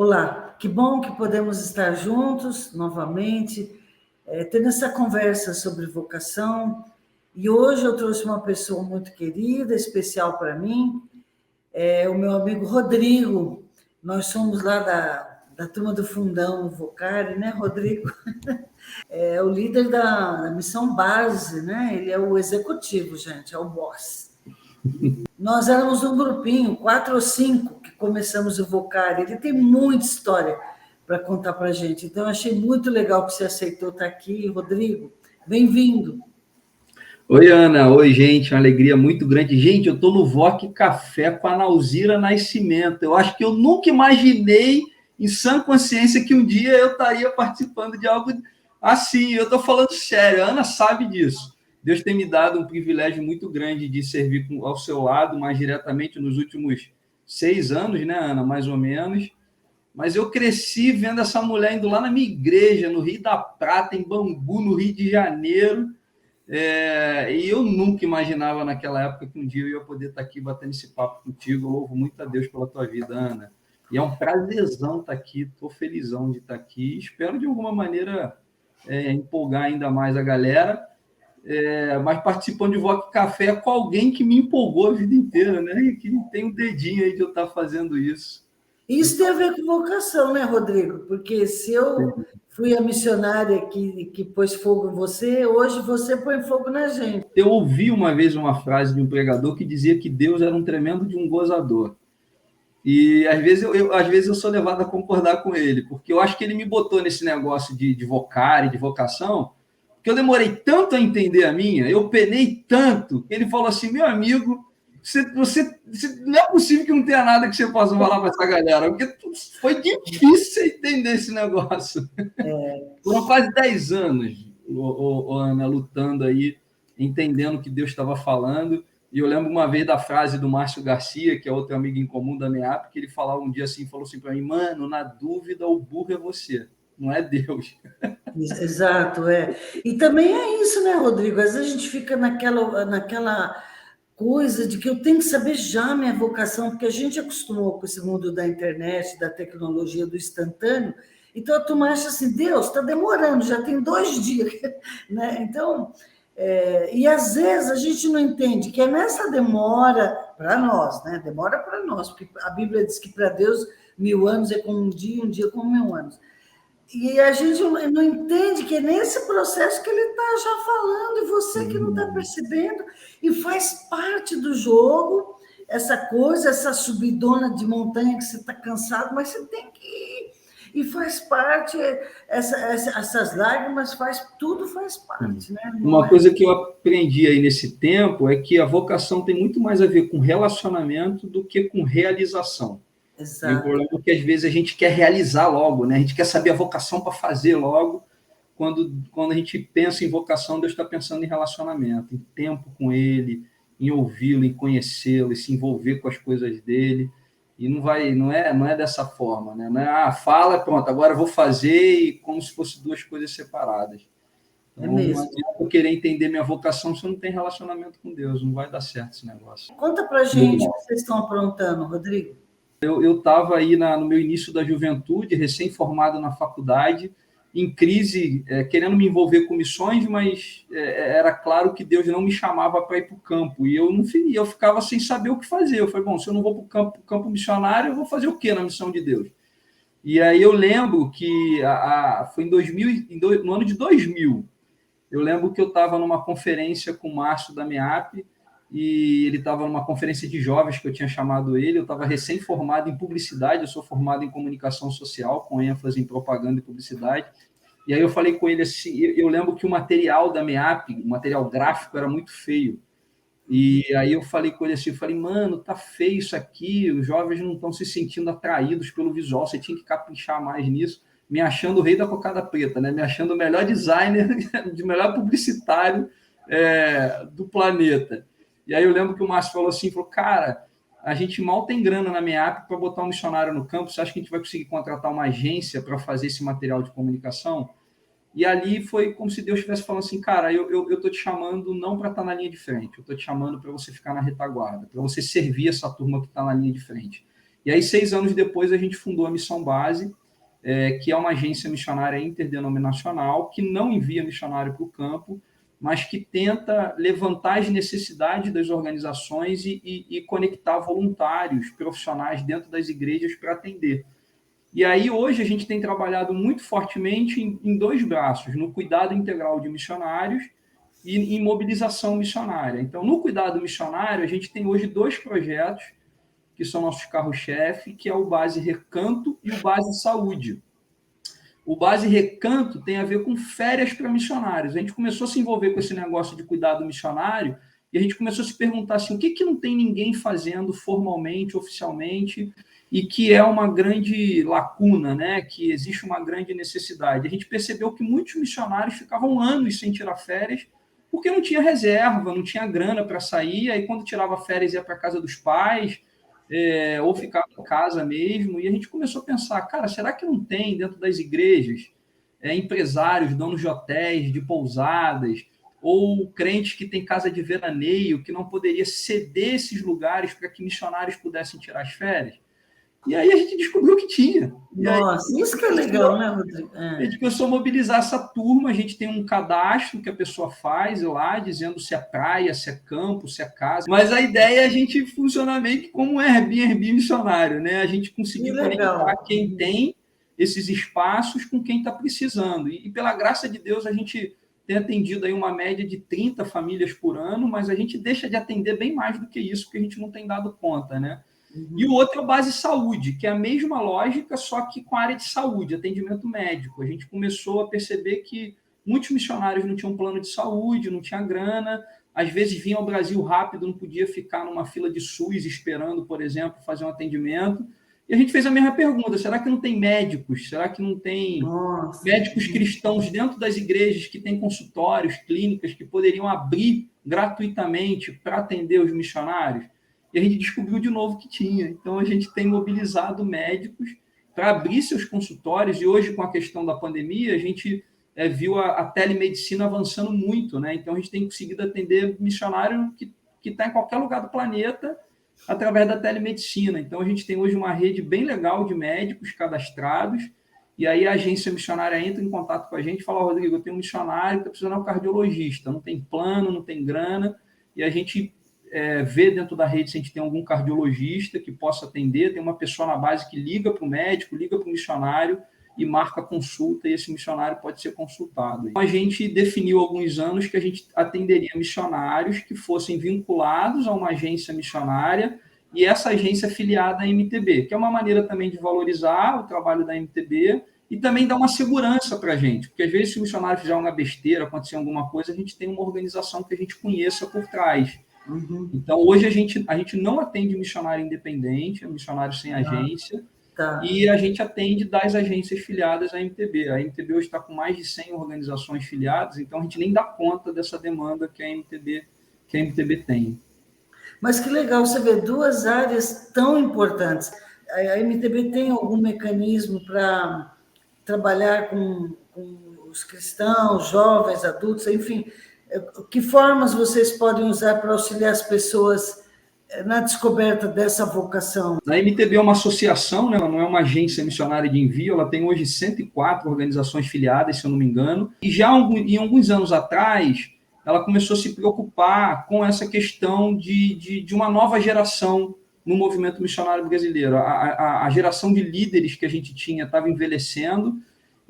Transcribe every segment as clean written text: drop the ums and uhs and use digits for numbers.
Olá, que bom que podemos estar juntos novamente, tendo essa conversa sobre vocação. E hoje eu trouxe uma pessoa muito querida, especial para mim, é o meu amigo Rodrigo. Nós somos lá da turma do Fundão Vocari, né, Rodrigo? É o líder da missão base, né? Ele é o executivo, gente, é o boss. Nós éramos um grupinho, 4 ou 5, que começamos o Vocari. Ele tem muita história para contar para a gente. Então, eu achei muito legal que você aceitou estar aqui, Rodrigo. Bem-vindo. Oi, Ana. Oi, gente. Uma alegria muito grande. Gente, eu estou no VOC Café com a Nauzira Nascimento. Eu acho que eu nunca imaginei, em sã consciência, que um dia eu estaria participando de algo assim. Eu estou falando sério. A Ana sabe disso. Deus tem me dado um privilégio muito grande de servir ao seu lado, mais diretamente nos últimos 6 anos, né, Ana? Mais ou menos. Mas eu cresci vendo essa mulher indo lá na minha igreja, no Rio da Prata, em Bangu, no Rio de Janeiro. E eu nunca imaginava naquela época que um dia eu ia poder estar aqui batendo esse papo contigo. Eu louvo muito a Deus pela tua vida, Ana. E é um prazerzão estar aqui, estou felizão de estar aqui. Espero, de alguma maneira, empolgar ainda mais a galera. Mas participando de Vox Café com alguém que me empolgou a vida inteira, né? E que tem um dedinho aí de eu estar fazendo isso. Isso tem a ver com vocação, né, Rodrigo? Porque se eu fui a missionária que pôs fogo em você, hoje você põe fogo na gente. Eu ouvi uma vez uma frase de um pregador que dizia que Deus era um tremendo de um gozador. E às vezes eu sou levado a concordar com ele, porque eu acho que ele me botou nesse negócio de vocar e de vocação, que eu demorei tanto a entender a minha, eu penei tanto, que ele falou assim, meu amigo, não é possível que não tenha nada que você possa falar para essa galera, porque foi difícil entender esse negócio. Foram quase 10 anos, Ana, lutando aí, entendendo o que Deus estava falando. E eu lembro uma vez da frase do Márcio Garcia, que é outro amigo em comum da MEAP, que ele falava um dia assim, falou assim para mim, mano, na dúvida o burro é você, não é Deus. Exato, é. E também é isso, né, Rodrigo? Às vezes a gente fica naquela coisa de que eu tenho que saber já minha vocação, porque a gente acostumou com esse mundo da internet, da tecnologia, do instantâneo, então a turma acha assim, Deus, está demorando, já tem 2 dias, né? Então, e às vezes a gente não entende que é nessa demora para nós, né? Demora para nós, porque a Bíblia diz que para Deus 1000 anos é como um dia como 1000 anos. E a gente não entende que é nesse processo que ele está já falando, e você que não está percebendo, e faz parte do jogo, essa coisa, essa subidona de montanha que você está cansado, mas você tem que ir. E faz parte, essas lágrimas, tudo faz parte, né? Uma coisa que eu aprendi aí nesse tempo é que a vocação tem muito mais a ver com relacionamento do que com realização. E o problema é que, às vezes, a gente quer realizar logo, né? A gente quer saber a vocação para fazer logo. Quando a gente pensa em vocação, Deus está pensando em relacionamento, em tempo com Ele, em ouvi-lo, em conhecê-lo, em se envolver com as coisas dele. E não é dessa forma, né? Não é, fala, pronto, agora eu vou fazer, e como se fossem duas coisas separadas. Então, não adianta eu querer entender minha vocação se eu não tenho relacionamento com Deus. Não vai dar certo esse negócio. Conta para a gente o que vocês estão aprontando, Rodrigo. Eu estava aí no meu início da juventude, recém-formado na faculdade, em crise, querendo me envolver com missões, mas era claro que Deus não me chamava para ir para o campo. E eu ficava sem saber o que fazer. Eu falei, bom, se eu não vou para o campo missionário, eu vou fazer o quê na missão de Deus? E aí eu lembro que foi no ano de 2000, eu lembro que eu estava numa conferência com o Márcio da MEAP, e ele estava numa conferência de jovens que eu tinha chamado ele. Eu estava recém-formado em publicidade, eu sou formado em comunicação social, com ênfase em propaganda e publicidade. E aí eu falei com ele assim, eu lembro que o material da MEAP, o material gráfico, era muito feio. E aí eu falei com ele assim, mano, tá feio isso aqui, os jovens não estão se sentindo atraídos pelo visual, você tinha que caprichar mais nisso, me achando o rei da cocada preta, né? Me achando o melhor designer, o melhor publicitário do planeta. E aí eu lembro que o Márcio falou assim, cara, a gente mal tem grana na MEAP para botar um missionário no campo, você acha que a gente vai conseguir contratar uma agência para fazer esse material de comunicação? E ali foi como se Deus estivesse falando assim, cara, eu estou te chamando não para estar na linha de frente, eu estou te chamando para você ficar na retaguarda, para você servir essa turma que está na linha de frente. E aí, 6 anos depois, a gente fundou a Missão Base, que é uma agência missionária interdenominacional, que não envia missionário para o campo, mas que tenta levantar as necessidades das organizações e conectar voluntários, profissionais dentro das igrejas para atender. E aí, hoje, a gente tem trabalhado muito fortemente em 2 braços, no cuidado integral de missionários e em mobilização missionária. Então, no cuidado missionário, a gente tem hoje 2 projetos que são nossos carro-chefe, que é o Base Recanto e o Base Saúde. O Base Recanto tem a ver com férias para missionários. A gente começou a se envolver com esse negócio de cuidado missionário e a gente começou a se perguntar assim, o que não tem ninguém fazendo formalmente, oficialmente, e que é uma grande lacuna, né? Que existe uma grande necessidade. A gente percebeu que muitos missionários ficavam anos sem tirar férias porque não tinha reserva, não tinha grana para sair, aí quando tirava férias ia para a casa dos pais, ou ficava em casa mesmo, e a gente começou a pensar, cara, será que não tem dentro das igrejas empresários, donos de hotéis, de pousadas, ou crentes que têm casa de veraneio, que não poderia ceder esses lugares para que missionários pudessem tirar as férias? E aí a gente descobriu que tinha. Nossa, isso que é legal, né, Rodrigo? A gente começou a mobilizar essa turma, a gente tem um cadastro que a pessoa faz lá, dizendo se é praia, se é campo, se é casa. Mas a ideia é a gente funcionar meio que como um Airbnb missionário, né? A gente conseguir conectar quem tem esses espaços com quem está precisando. E pela graça de Deus, a gente tem atendido aí uma média de 30 famílias por ano, mas a gente deixa de atender bem mais do que isso, porque a gente não tem dado conta, né? E o outro é o Base Saúde, que é a mesma lógica, só que com a área de saúde, atendimento médico. A gente começou a perceber que muitos missionários não tinham plano de saúde, não tinha grana, às vezes vinham ao Brasil rápido, não podia ficar numa fila de SUS esperando, por exemplo, fazer um atendimento. E a gente fez a mesma pergunta, será que não tem médicos? Será que não tem médicos cristãos dentro das igrejas que têm consultórios, clínicas, que poderiam abrir gratuitamente para atender os missionários? E a gente descobriu de novo que tinha. Então, a gente tem mobilizado médicos para abrir seus consultórios, e hoje, com a questão da pandemia, a gente viu a telemedicina avançando muito, né? Então, a gente tem conseguido atender missionário que está em qualquer lugar do planeta através da telemedicina. Então, a gente tem hoje uma rede bem legal de médicos cadastrados, e aí a agência missionária entra em contato com a gente e fala, Rodrigo, eu tenho um missionário que está precisando de um cardiologista, não tem plano, não tem grana, e a gente ver dentro da rede se a gente tem algum cardiologista que possa atender, tem uma pessoa na base que liga para o médico, liga para o missionário e marca a consulta, e esse missionário pode ser consultado. Então, a gente definiu há alguns anos que a gente atenderia missionários que fossem vinculados a uma agência missionária e essa agência afiliada à MTB, que é uma maneira também de valorizar o trabalho da MTB e também dar uma segurança para a gente, porque às vezes se o missionário fizer uma besteira, acontecer alguma coisa, a gente tem uma organização que a gente conheça por trás. Então, hoje a gente não atende missionário independente, é missionário sem agência, e a gente atende das agências filiadas à MTB. A MTB hoje está com mais de 100 organizações filiadas, então a gente nem dá conta dessa demanda que a MTB tem. Mas que legal você ver 2 áreas tão importantes. A MTB tem algum mecanismo para trabalhar com os cristãos, jovens, adultos, enfim... Que formas vocês podem usar para auxiliar as pessoas na descoberta dessa vocação? A MTB é uma associação, né? Ela não é uma agência missionária de envio, ela tem hoje 104 organizações filiadas, se eu não me engano, e já em alguns anos atrás, ela começou a se preocupar com essa questão de uma nova geração no movimento missionário brasileiro. A geração de líderes que a gente tinha estava envelhecendo,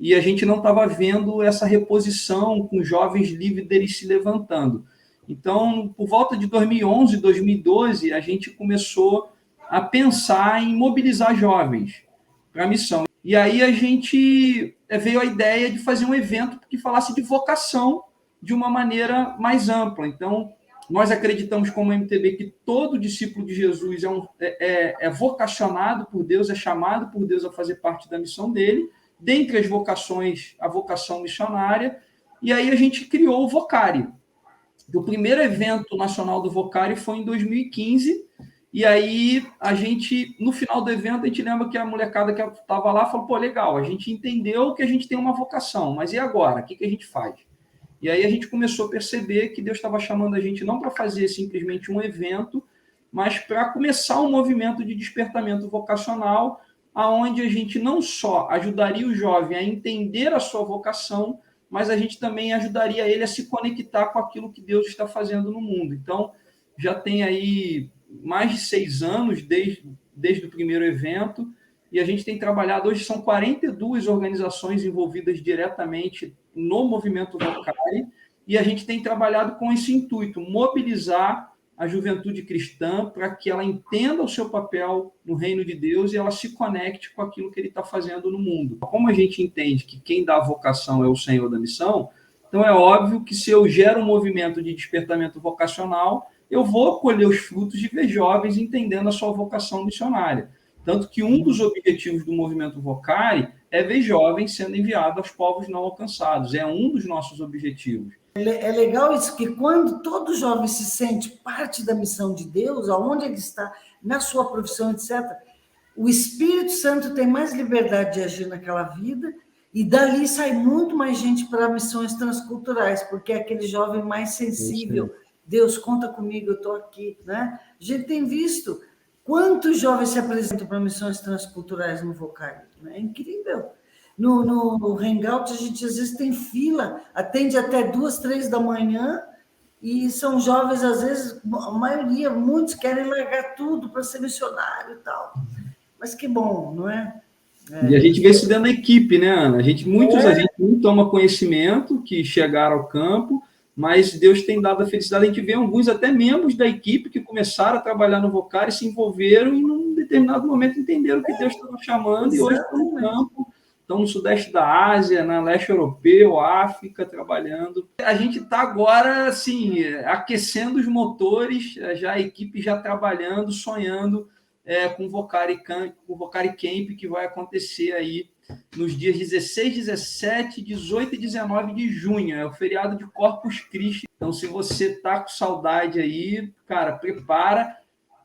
e a gente não estava vendo essa reposição com jovens líderes se levantando. Então, por volta de 2011, 2012, a gente começou a pensar em mobilizar jovens para a missão. E aí a gente veio a ideia de fazer um evento que falasse de vocação de uma maneira mais ampla. Então, nós acreditamos como MTB que todo discípulo de Jesus é vocacionado por Deus, é chamado por Deus a fazer parte da missão dele, dentre as vocações, a vocação missionária, e aí a gente criou o Vocari. O primeiro evento nacional do Vocari foi em 2015, e aí a gente, no final do evento, a gente lembra que a molecada que estava lá falou, pô, legal, a gente entendeu que a gente tem uma vocação, mas e agora? O que a gente faz? E aí a gente começou a perceber que Deus estava chamando a gente não para fazer simplesmente um evento, mas para começar um movimento de despertamento vocacional, aonde a gente não só ajudaria o jovem a entender a sua vocação, mas a gente também ajudaria ele a se conectar com aquilo que Deus está fazendo no mundo. Então, já tem aí mais de 6 anos desde o primeiro evento, e a gente tem trabalhado, hoje são 42 organizações envolvidas diretamente no movimento Vocari, e a gente tem trabalhado com esse intuito, mobilizar a juventude cristã para que ela entenda o seu papel no reino de Deus e ela se conecte com aquilo que ele está fazendo no mundo. Como a gente entende que quem dá a vocação é o Senhor da missão, então é óbvio que se eu gero um movimento de despertamento vocacional, eu vou colher os frutos de ver jovens entendendo a sua vocação missionária. Tanto que um dos objetivos do movimento Vocari é ver jovens sendo enviados aos povos não alcançados. É um dos nossos objetivos. É legal isso, que quando todo jovem se sente parte da missão de Deus, aonde ele está, na sua profissão, etc., o Espírito Santo tem mais liberdade de agir naquela vida, e dali sai muito mais gente para missões transculturais, porque é aquele jovem mais sensível. Deus, conta comigo, eu estou aqui. Né? A gente tem visto quantos jovens se apresentam para missões transculturais no Vocari. É incrível. No Hangout, a gente às vezes tem fila, atende até 2, 3 da manhã, e são jovens, às vezes, a maioria, muitos querem largar tudo para ser missionário e tal. Mas que bom, não é? E a gente vê isso dentro da equipe, né, Ana? Muitos a gente não toma conhecimento que chegaram ao campo, mas Deus tem dado a felicidade. A gente vê alguns até membros da equipe que começaram a trabalhar no Vocari, se envolveram e, num determinado momento, entenderam que Deus estava chamando e hoje estão no campo, estão no sudeste da Ásia, na leste europeu, África, trabalhando. A gente está agora, assim, aquecendo os motores, já a equipe já trabalhando, sonhando com o Vocari Camp, que vai acontecer aí nos dias 16, 17, 18 e 19 de junho. É o feriado de Corpus Christi. Então, se você está com saudade aí, cara, prepara.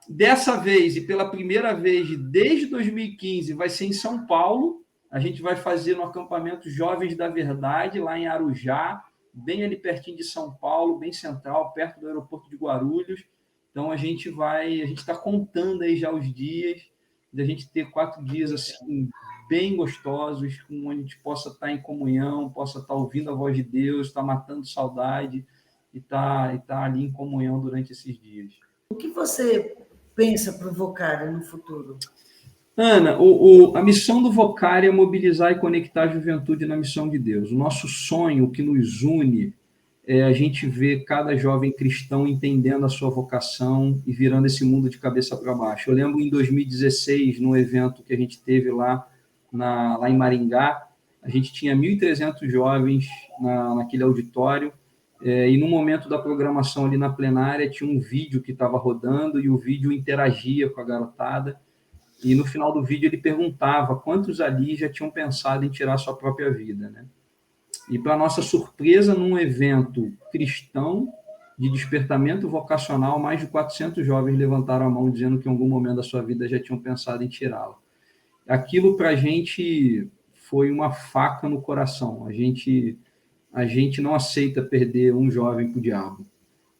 Dessa vez, e pela primeira vez desde 2015, vai ser em São Paulo. A gente vai fazer no acampamento Jovens da Verdade, lá em Arujá, bem ali pertinho de São Paulo, bem central, perto do aeroporto de Guarulhos. Então, a gente está contando aí já os dias, da gente ter 4 dias assim, bem gostosos, onde a gente possa estar em comunhão, possa estar ouvindo a voz de Deus, estar matando saudade e estar ali em comunhão durante esses dias. O que você pensa para o Vocari no futuro? Ana, a missão do Vocari é mobilizar e conectar a juventude na missão de Deus. O nosso sonho, o que nos une, é a gente ver cada jovem cristão entendendo a sua vocação e virando esse mundo de cabeça para baixo. Eu lembro em 2016, num evento que a gente teve lá em Maringá, a gente tinha 1.300 jovens naquele auditório, e no momento da programação ali na plenária tinha um vídeo que estava rodando e o vídeo interagia com a garotada, e no final do vídeo ele perguntava quantos ali já tinham pensado em tirar sua própria vida, né? E, para nossa surpresa, num evento cristão de despertamento vocacional, mais de 400 jovens levantaram a mão dizendo que em algum momento da sua vida já tinham pensado em tirá-la. Aquilo, para a gente, foi uma faca no coração. A gente não aceita perder um jovem para o diabo.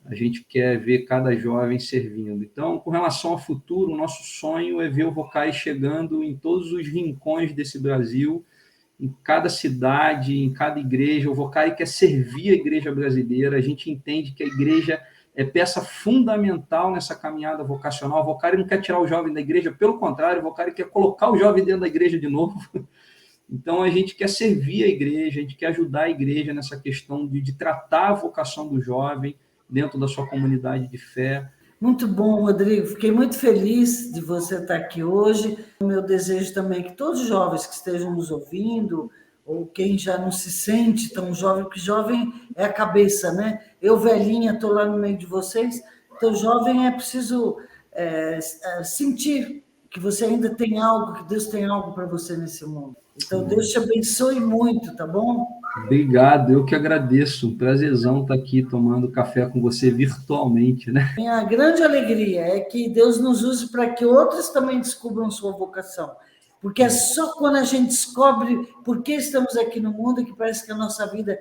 A gente quer ver cada jovem servindo. Então, com relação ao futuro, o nosso sonho é ver o Vocari chegando em todos os rincões desse Brasil, em cada cidade, em cada igreja. O Vocari quer servir a igreja brasileira. A gente entende que a igreja é peça fundamental nessa caminhada vocacional. O Vocari não quer tirar o jovem da igreja, pelo contrário, o Vocari quer colocar o jovem dentro da igreja de novo. Então, a gente quer servir a igreja, a gente quer ajudar a igreja nessa questão de tratar a vocação do jovem dentro da sua comunidade de fé. Muito bom, Rodrigo. Fiquei muito feliz de você estar aqui hoje. O meu desejo também é que todos os jovens que estejam nos ouvindo, ou quem já não se sente tão jovem, porque jovem é a cabeça, né? Eu, velhinha, estou lá no meio de vocês. Então, jovem é preciso sentir que você ainda tem algo, que Deus tem algo para você nesse mundo. Então, Deus te abençoe muito, tá bom? Obrigado, eu que agradeço. Um prazerzão estar aqui tomando café com você virtualmente, né? Minha grande alegria é que Deus nos use para que outros também descubram sua vocação. Porque é só quando a gente descobre por que estamos aqui no mundo que parece que a nossa vida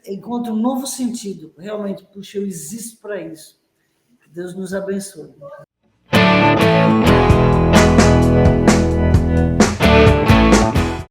encontra um novo sentido. Realmente, puxa, eu existo para isso. Que Deus nos abençoe.